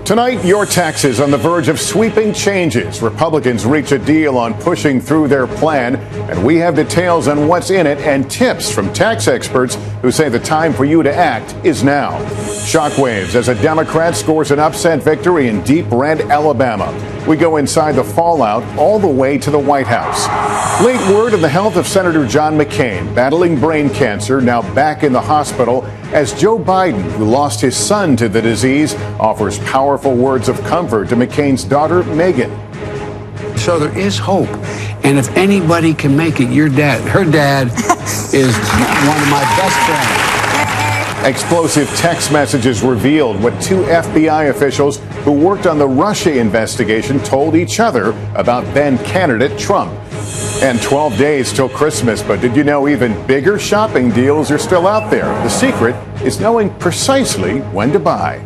Tonight, your taxes on the verge of sweeping changes. Republicans reach a deal on pushing through their plan, and we have details on what's in it and tips from tax experts who say the time for you to act is now. Shockwaves as a Democrat scores an upset victory in deep red Alabama. We go inside the fallout all the way to the White House. Late word of the health of Senator John McCain, battling brain cancer, now back in the hospital, as Joe Biden, who lost his son to the disease, offers powerful words of comfort to McCain's daughter, Megan. So there is hope. And if anybody can make it, your dad, her dad, is one of my best friends. Explosive text messages revealed what two FBI officials who worked on the Russia investigation told each other about then candidate Trump. And 12 days till Christmas, but did you know even bigger shopping deals are still out there? The secret is knowing precisely when to buy.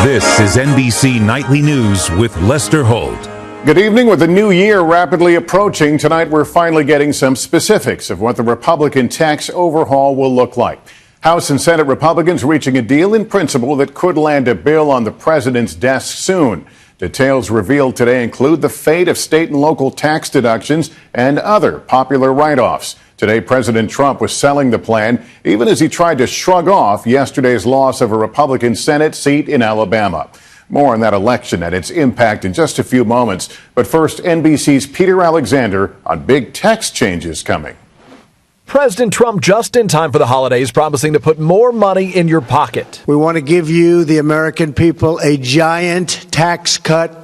This is NBC Nightly News with Lester Holt. Good evening. With the new year rapidly approaching, tonight we're finally getting some specifics of what the Republican tax overhaul will look like. House and Senate Republicans reaching a deal in principle that could land a bill on the president's desk soon. Details revealed today include the fate of state and local tax deductions and other popular write-offs. Today, President Trump was selling the plan, even as he tried to shrug off yesterday's loss of a Republican Senate seat in Alabama. More on that election and its impact in just a few moments. But first, NBC's Peter Alexander on big tax changes coming. President Trump just in time for the holidays, promising to put more money in your pocket. We want to give you, the American people, a giant tax cut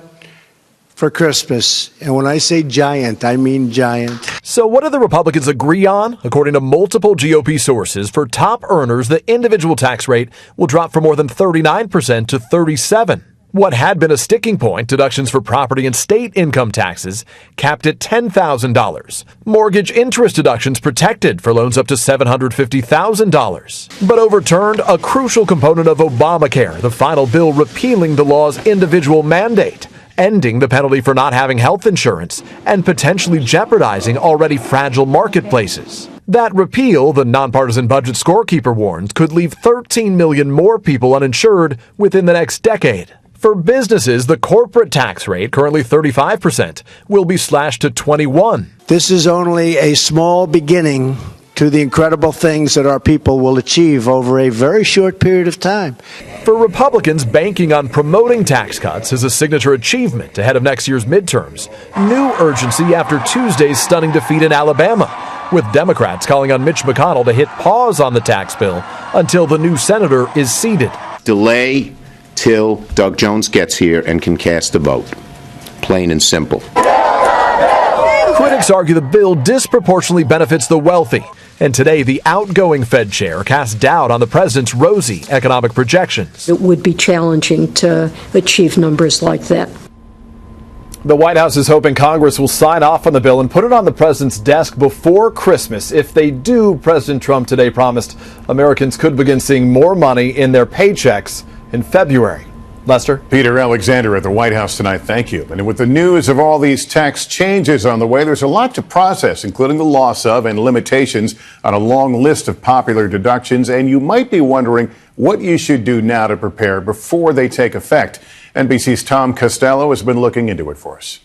for Christmas. And when I say giant, I mean giant. So what do the Republicans agree on? According to multiple GOP sources, for top earners, the individual tax rate will drop from more than 39% to 37%. What had been a sticking point, deductions for property and state income taxes, capped at $10,000. Mortgage interest deductions protected for loans up to $750,000. But overturned a crucial component of Obamacare, the final bill repealing the law's individual mandate, ending the penalty for not having health insurance and potentially jeopardizing already fragile marketplaces. That repeal, the nonpartisan budget scorekeeper warns, could leave 13 million more people uninsured within the next decade. For businesses, the corporate tax rate, currently 35%, will be slashed to 21%. This is only a small beginning to the incredible things that our people will achieve over a very short period of time. For Republicans, banking on promoting tax cuts is a signature achievement ahead of next year's midterms. New urgency after Tuesday's stunning defeat in Alabama, with Democrats calling on Mitch McConnell to hit pause on the tax bill until the new senator is seated. Delay till Doug Jones gets here and can cast a vote. Plain and simple. Critics argue the bill disproportionately benefits the wealthy. And today, the outgoing Fed chair cast doubt on the president's rosy economic projections. It would be challenging to achieve numbers like that. The White House is hoping Congress will sign off on the bill and put it on the president's desk before Christmas. If they do, President Trump today promised Americans could begin seeing more money in their paychecks in February. Lester? Peter Alexander at the White House tonight. Thank you. And with the news of all these tax changes on the way, there's a lot to process, including the loss of and limitations on a long list of popular deductions. And you might be wondering what you should do now to prepare before they take effect. NBC's Tom Costello has been looking into it for us.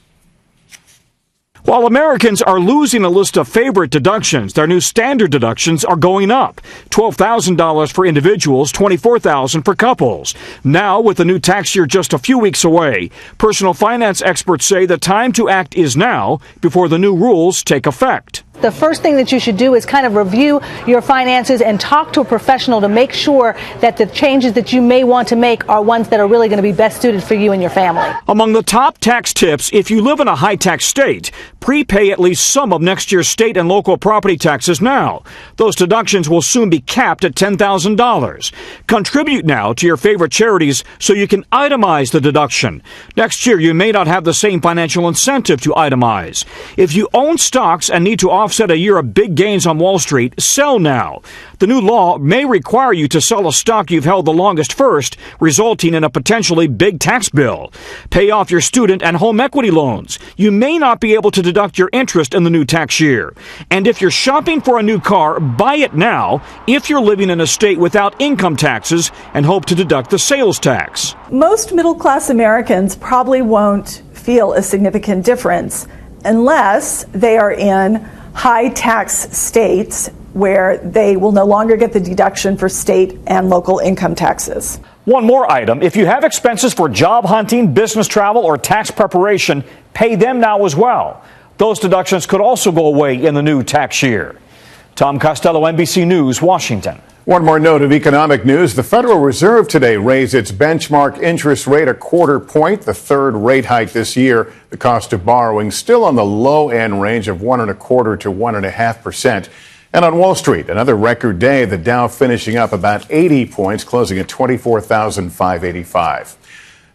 While Americans are losing a list of favorite deductions, their new standard deductions are going up. $12,000 for individuals, $24,000 for couples. Now, with the new tax year just a few weeks away, personal finance experts say the time to act is now before the new rules take effect. The first thing that you should do is kind of review your finances and talk to a professional to make sure that the changes that you may want to make are ones that are really going to be best suited for you and your family. Among the top tax tips, if you live in a high-tax state, prepay at least some of next year's state and local property taxes now. Those deductions will soon be capped at $10,000. Contribute now to your favorite charities so you can itemize the deduction. Next year, you may not have the same financial incentive to itemize. If you own stocks and need to offset offset a year of big gains on Wall Street, sell now. The new law may require you to sell a stock you've held the longest first, resulting in a potentially big tax bill. Pay off your student and home equity loans. You may not be able to deduct your interest in the new tax year. And if you're shopping for a new car, buy it now if you're living in a state without income taxes and hope to deduct the sales tax. Most middle-class Americans probably won't feel a significant difference unless they are in high-tax states where they will no longer get the deduction for state and local income taxes. One more item. If you have expenses for job hunting, business travel, or tax preparation, pay them now as well. Those deductions could also go away in the new tax year. Tom Costello, NBC News, Washington. One more note of economic news. The Federal Reserve today raised its benchmark interest rate a quarter point, the third rate hike this year. The cost of borrowing still on the low end range of 1.25% to 1.5%. And on Wall Street, another record day, the Dow finishing up about 80 points, closing at 24,585.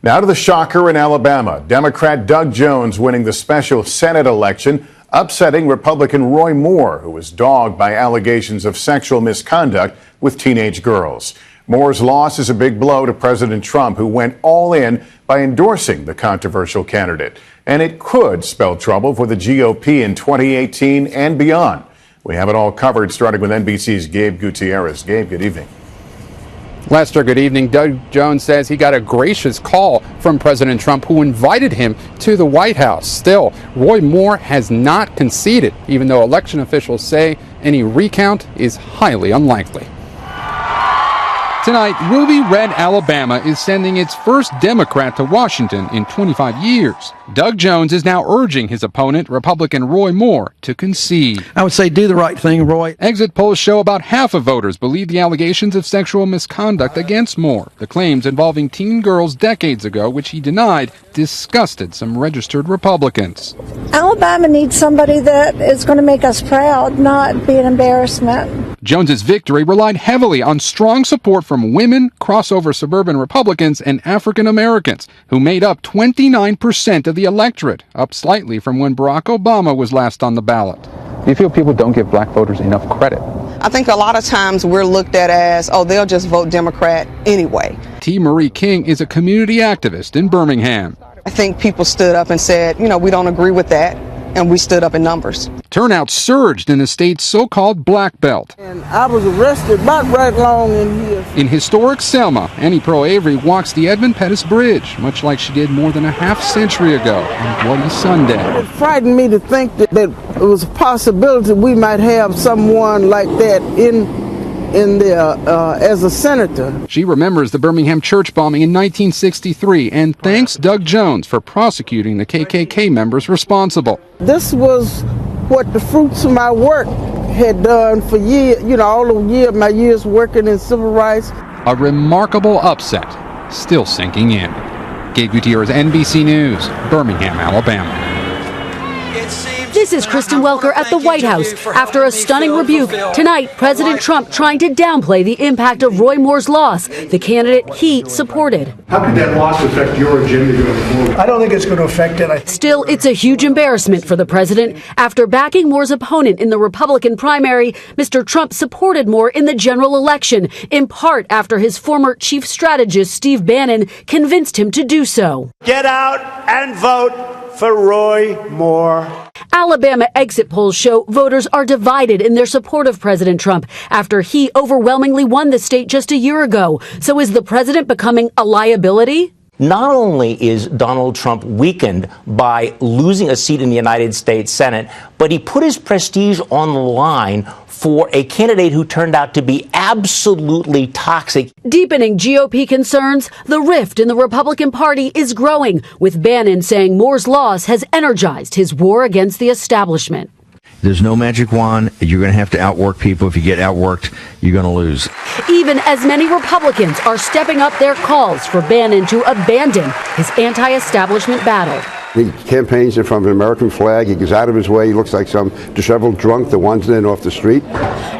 Now to the shocker in Alabama. Democrat Doug Jones winning the special Senate election, upsetting Republican Roy Moore, who was dogged by allegations of sexual misconduct with teenage girls. Moore's loss is a big blow to President Trump, who went all in by endorsing the controversial candidate. And it could spell trouble for the GOP in 2018 and beyond. We have it all covered, starting with NBC's Gabe Gutierrez. Gabe, good evening. Lester, good evening. Doug Jones says he got a gracious call from President Trump, who invited him to the White House. Still, Roy Moore has not conceded, even though election officials say any recount is highly unlikely. Tonight, Ruby Red, Alabama is sending its first Democrat to Washington in 25 years. Doug Jones is now urging his opponent, Republican Roy Moore, to concede. I would say do the right thing, Roy. Exit polls show about half of voters believe the allegations of sexual misconduct against Moore. The claims involving teen girls decades ago, which he denied, disgusted some registered Republicans. Alabama needs somebody that is going to make us proud, not be an embarrassment. Jones's victory relied heavily on strong support from women, crossover suburban Republicans, and African Americans, who made up 29% of the electorate, up slightly from when Barack Obama was last on the ballot. Do you feel people don't give black voters enough credit? I think a lot of times we're looked at as, oh, they'll just vote Democrat anyway. T. Marie King is a community activist in Birmingham. I think people stood up and said, you know, we don't agree with that, and we stood up in numbers. Turnout surged in the state's so-called Black Belt. And I was arrested about right along in here. In historic Selma, Annie Pearl Avery walks the Edmund Pettus Bridge, much like she did more than a half-century ago on Bloody Sunday. It frightened me to think that it was a possibility we might have someone like that in there as a senator. She remembers the Birmingham church bombing in 1963 and thanks Doug Jones for prosecuting the KKK members responsible. This was what the fruits of my work had done for years, you know, all the years, my years working in civil rights. A remarkable upset, still sinking in. Gabe Gutierrez, NBC News, Birmingham, Alabama. This is Kristen Welker at the White House after a stunning rebuke. Tonight, President Trump trying to downplay the impact of Roy Moore's loss, the candidate he supported. How could that loss affect your agenda going forward? I don't think it's going to affect it. Still, it's a huge embarrassment for the president. After backing Moore's opponent in the Republican primary, Mr. Trump supported Moore in the general election, in part after his former chief strategist, Steve Bannon, convinced him to do so. Get out and vote for Roy Moore. Alabama exit polls show voters are divided in their support of President Trump after he overwhelmingly won the state just a year ago. So is the president becoming a liability? Not only is Donald Trump weakened by losing a seat in the United States Senate, but he put his prestige on the line for a candidate who turned out to be absolutely toxic. Deepening GOP concerns, the rift in the Republican Party is growing, with Bannon saying Moore's loss has energized his war against the establishment. There's no magic wand. You're going to have to outwork people. If you get outworked, you're going to lose. Even as many Republicans are stepping up their calls for Bannon to abandon his anti-establishment battle. He campaigns in front of an American flag. He goes out of his way. He looks like some disheveled drunk that wanders in off the street.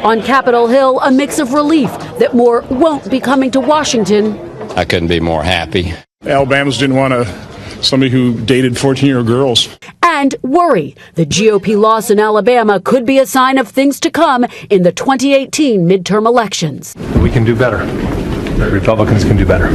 On Capitol Hill, a mix of relief that Moore won't be coming to Washington. I couldn't be more happy. Alabamans didn't want somebody who dated 14-year-old girls. and worry the GOP loss in Alabama could be a sign of things to come in the 2018 midterm elections. We can do better. Republicans can do better.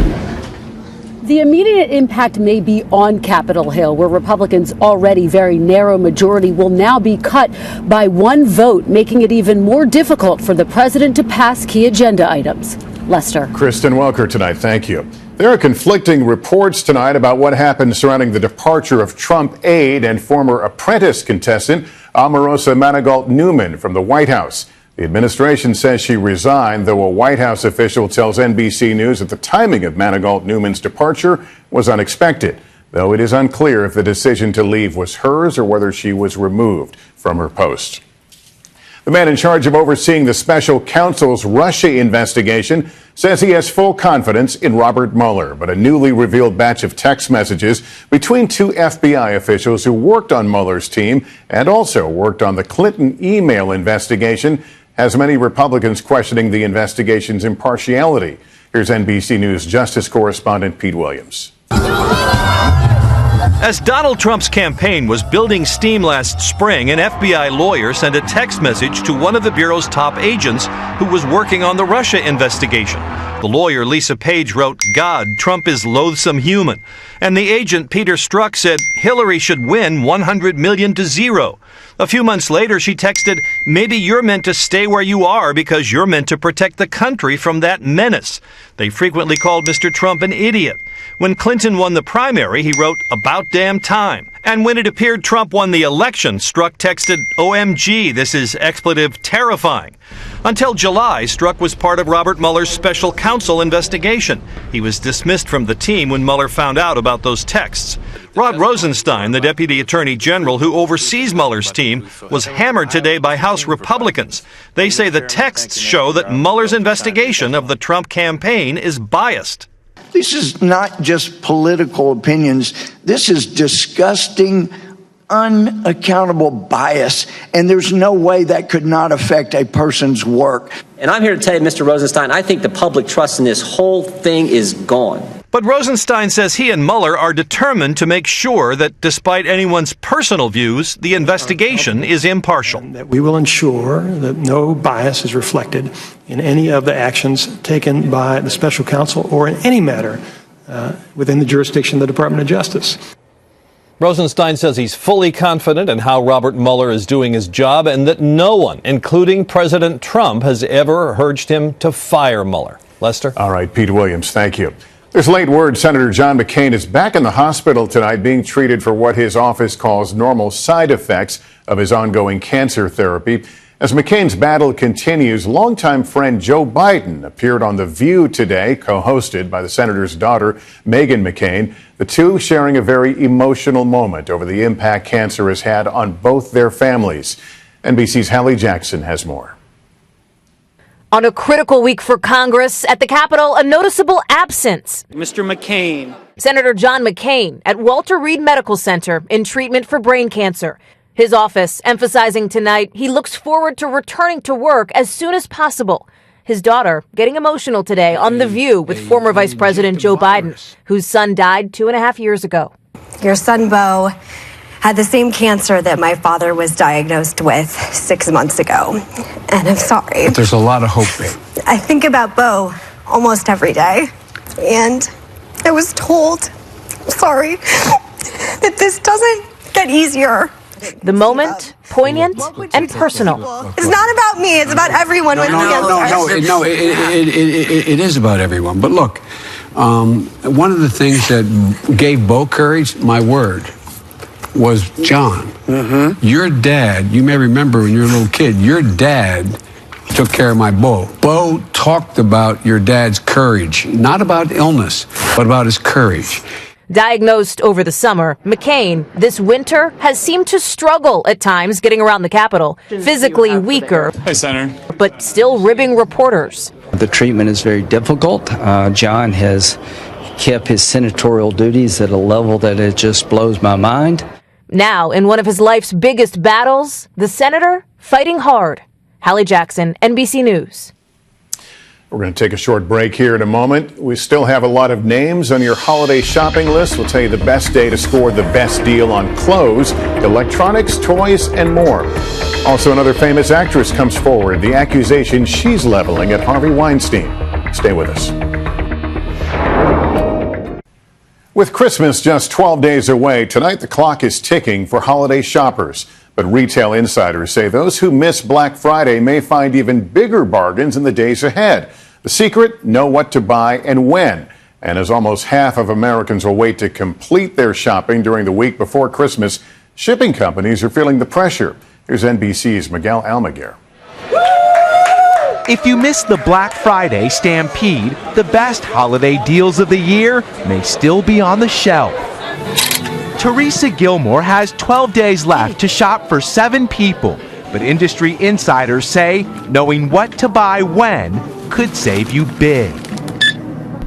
The immediate impact may be on Capitol Hill, where Republicans' already very narrow majority will now be cut by one vote, making it even more difficult for the president to pass key agenda items. Lester. Kristen Welker tonight. Thank you. There are conflicting reports tonight about what happened surrounding the departure of Trump aide and former Apprentice contestant Omarosa Manigault Newman from the White House. The administration says she resigned, though a White House official tells NBC News that the timing of Manigault Newman's departure was unexpected, though it is unclear if the decision to leave was hers or whether she was removed from her post. The man in charge of overseeing the special counsel's Russia investigation says he has full confidence in Robert Mueller, but a newly revealed batch of text messages between two FBI officials who worked on Mueller's team and also worked on the Clinton email investigation has many Republicans questioning the investigation's impartiality. Here's NBC News Justice correspondent Pete Williams. As Donald Trump's campaign was building steam last spring, an FBI lawyer sent a text message to one of the Bureau's top agents who was working on the Russia investigation. The lawyer, Lisa Page, wrote, "God, Trump is loathsome human." And the agent, Peter Strzok, said Hillary should win 100 million to 0. A few months later, she texted, "Maybe you're meant to stay where you are because you're meant to protect the country from that menace." They frequently called Mr. Trump an idiot. When Clinton won the primary, he wrote, "About damn time." And when it appeared Trump won the election, Strzok texted, "OMG, this is expletive terrifying." Until July, Strzok was part of Robert Mueller's special counsel investigation. He was dismissed from the team when Mueller found out about those texts. Rod Rosenstein, the Deputy Attorney General who oversees Mueller's team, was hammered today by House Republicans. They say the texts show that Mueller's investigation of the Trump campaign is biased. This is not just political opinions. This is disgusting, unaccountable bias, and there's no way that could not affect a person's work. And I'm here to tell you, Mr. Rosenstein, I think the public trust in this whole thing is gone. But Rosenstein says he and Mueller are determined to make sure that despite anyone's personal views, the investigation is impartial. That we will ensure that no bias is reflected in any of the actions taken by the special counsel or in any matter within the jurisdiction of the Department of Justice. Rosenstein says he's fully confident in how Robert Mueller is doing his job and that no one, including President Trump, has ever urged him to fire Mueller. Lester? All right, Pete Williams, thank you. There's late word Senator John McCain is back in the hospital tonight being treated for what his office calls normal side effects of his ongoing cancer therapy. As McCain's battle continues, longtime friend Joe Biden appeared on The View today, co-hosted by the senator's daughter, Meghan McCain, the two sharing a very emotional moment over the impact cancer has had on both their families. NBC's Hallie Jackson has more. On a critical week for Congress, at the Capitol, a noticeable absence. Mr. McCain. Senator John McCain at Walter Reed Medical Center in treatment for brain cancer. His office emphasizing tonight he looks forward to returning to work as soon as possible. His daughter getting emotional today on The View with former Vice President Joe Biden, whose son died 2.5 years ago. Your son, Beau, had the same cancer that my father was diagnosed with 6 months ago. And I'm sorry. But there's a lot of hope, babe. I think about Beau almost every day. And I was told, sorry, that this doesn't get easier. The moment, poignant and personal. It's not about me. It's about everyone with cancer. No, it is about everyone. But look, one of the things that gave Beau courage, my word, was John. Your dad, you may remember when you were a little kid, your dad took care of my Beau. Beau talked about your dad's courage, not about illness, but about his courage. Diagnosed over the summer, McCain this winter has seemed to struggle at times getting around the Capitol, physically weaker, Hi, Senator. but still ribbing reporters. The treatment is very difficult. John has kept his senatorial duties at a level that it just blows my mind. Now, in one of his life's biggest battles, the senator fighting hard. Hallie Jackson, NBC News. We're going to take a short break here in a moment. We still have a lot of names on your holiday shopping list. We'll tell you the best day to score the best deal on clothes, electronics, toys, and more. Also, another famous actress comes forward, the accusation she's leveling at Harvey Weinstein. Stay with us. With Christmas just 12 days away, tonight the clock is ticking for holiday shoppers. But retail insiders say those who miss Black Friday may find even bigger bargains in the days ahead. The secret? Know what to buy and when. And as almost half of Americans will wait to complete their shopping during the week before Christmas, shipping companies are feeling the pressure. Here's NBC's Miguel Almaguer. If you missed the Black Friday stampede, the best holiday deals of the year may still be on the shelf. Teresa Gilmore has 12 days left to shop for 7 people, but industry insiders say knowing what to buy when could save you big.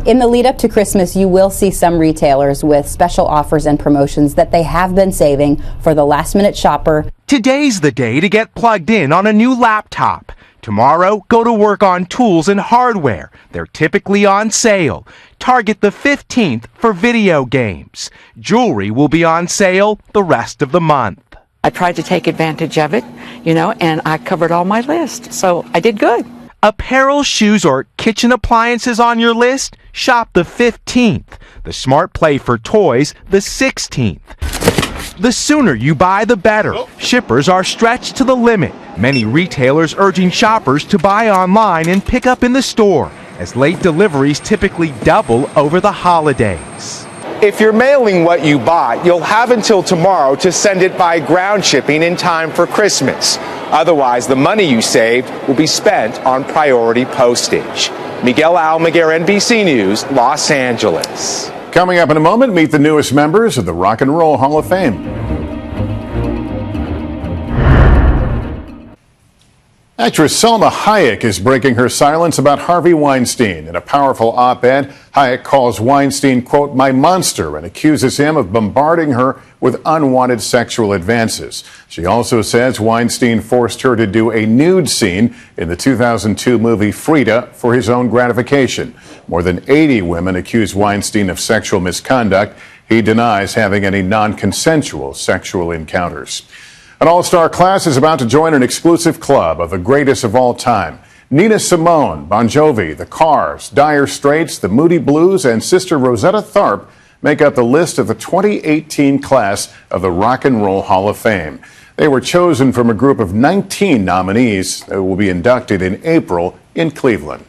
In the lead up to Christmas, you will see some retailers with special offers and promotions that they have been saving for the last minute shopper. Today's the day to get plugged in on a new laptop. Tomorrow, go to work on tools and hardware. They're typically on sale. Target the 15th for video games. Jewelry will be on sale the rest of the month. I tried to take advantage of it, and I covered all my list, so I did good. Apparel, shoes, or kitchen appliances on your list? Shop the 15th. The Smart Play for toys, the 16th. The sooner you buy, the better. Shippers are stretched to the limit. Many retailers urging shoppers to buy online and pick up in the store, as late deliveries typically double over the holidays. If you're mailing what you bought, you'll have until tomorrow to send it by ground shipping in time for Christmas. Otherwise, the money you saved will be spent on priority postage. Miguel Almaguer, NBC News, Los Angeles. Coming up in a moment, meet the newest members of the Rock and Roll Hall of Fame. Actress Salma Hayek is breaking her silence about Harvey Weinstein. In a powerful op-ed, Hayek calls Weinstein, quote, my monster, and accuses him of bombarding her with unwanted sexual advances. She also says Weinstein forced her to do a nude scene in the 2002 movie Frida for his own gratification. More than 80 women accuse Weinstein of sexual misconduct. He denies having any non-consensual sexual encounters. An all-star class is about to join an exclusive club of the greatest of all time. Nina Simone, Bon Jovi, The Cars, Dire Straits, the Moody Blues, and Sister Rosetta Tharpe make up the list of the 2018 class of the Rock and Roll Hall of Fame. They were chosen from a group of 19 nominees that will be inducted in April in Cleveland.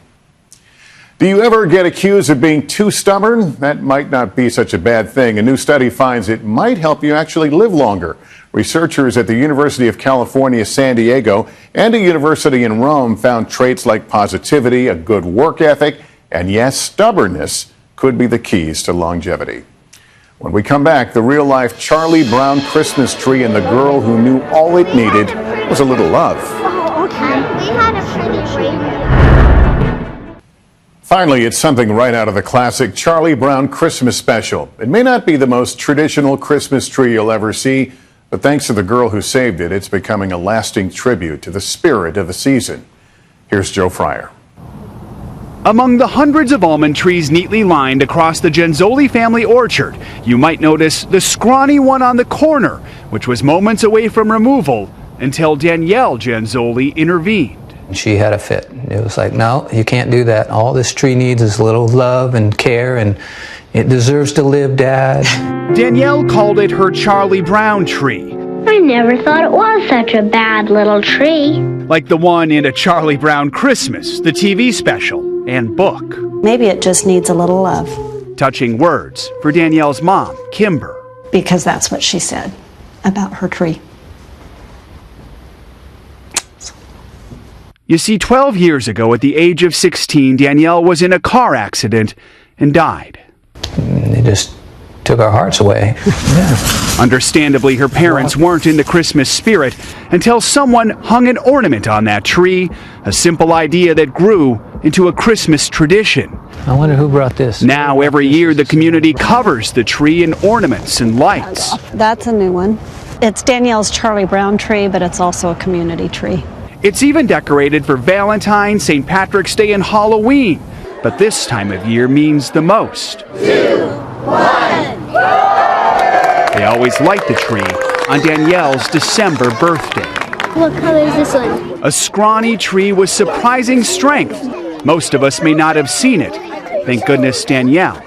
Do you ever get accused of being too stubborn? That might not be such a bad thing. A new study finds it might help you actually live longer. Researchers at the University of California, San Diego, and a university in Rome found traits like positivity, a good work ethic, and yes, stubbornness could be the keys to longevity. When we come back, the real-life Charlie Brown Christmas tree and the girl who knew all it needed was a little love. Oh, okay. We had a pretty great. Finally, it's something right out of the classic Charlie Brown Christmas special. It may not be the most traditional Christmas tree you'll ever see, but thanks to the girl who saved it, it's becoming a lasting tribute to the spirit of the season. Here's Joe Fryer. Among the hundreds of almond trees neatly lined across the Genzoli family orchard, you might notice the scrawny one on the corner, which was moments away from removal until Danielle Genzoli intervened. She had a fit. It was like, no, you can't do that. All this tree needs is a little love and care, and it deserves to live, Dad. Danielle called it her Charlie Brown tree. I never thought it was such a bad little tree. Like the one in A Charlie Brown Christmas, the TV special, and book. Maybe it just needs a little love. Touching words for Danielle's mom, Kimber. Because that's what she said about her tree. You see, 12 years ago, at the age of 16, Danielle was in a car accident and died. They just took our hearts away. Understandably, her parents weren't in the Christmas spirit until someone hung an ornament on that tree, a simple idea that grew into a Christmas tradition. I wonder who brought this. Now, every year, the community covers the tree in ornaments and lights. That's a new one. It's Danielle's Charlie Brown tree, but it's also a community tree. It's even decorated for Valentine's, St. Patrick's Day, and Halloween. But this time of year means the most. 2, 1, go! They always light the tree on Danielle's December birthday. What color is this one? A scrawny tree with surprising strength. Most of us may not have seen it. Thank goodness Danielle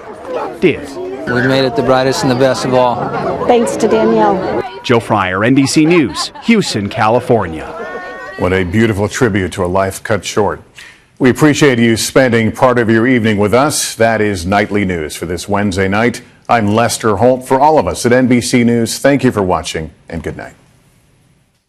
did. We made it the brightest and the best of all. Thanks to Danielle. Joe Fryer, NBC News, Houston, California. What a beautiful tribute to a life cut short. We appreciate you spending part of your evening with us. That is Nightly News for this Wednesday night. I'm Lester Holt. For all of us at NBC News, thank you for watching and good night.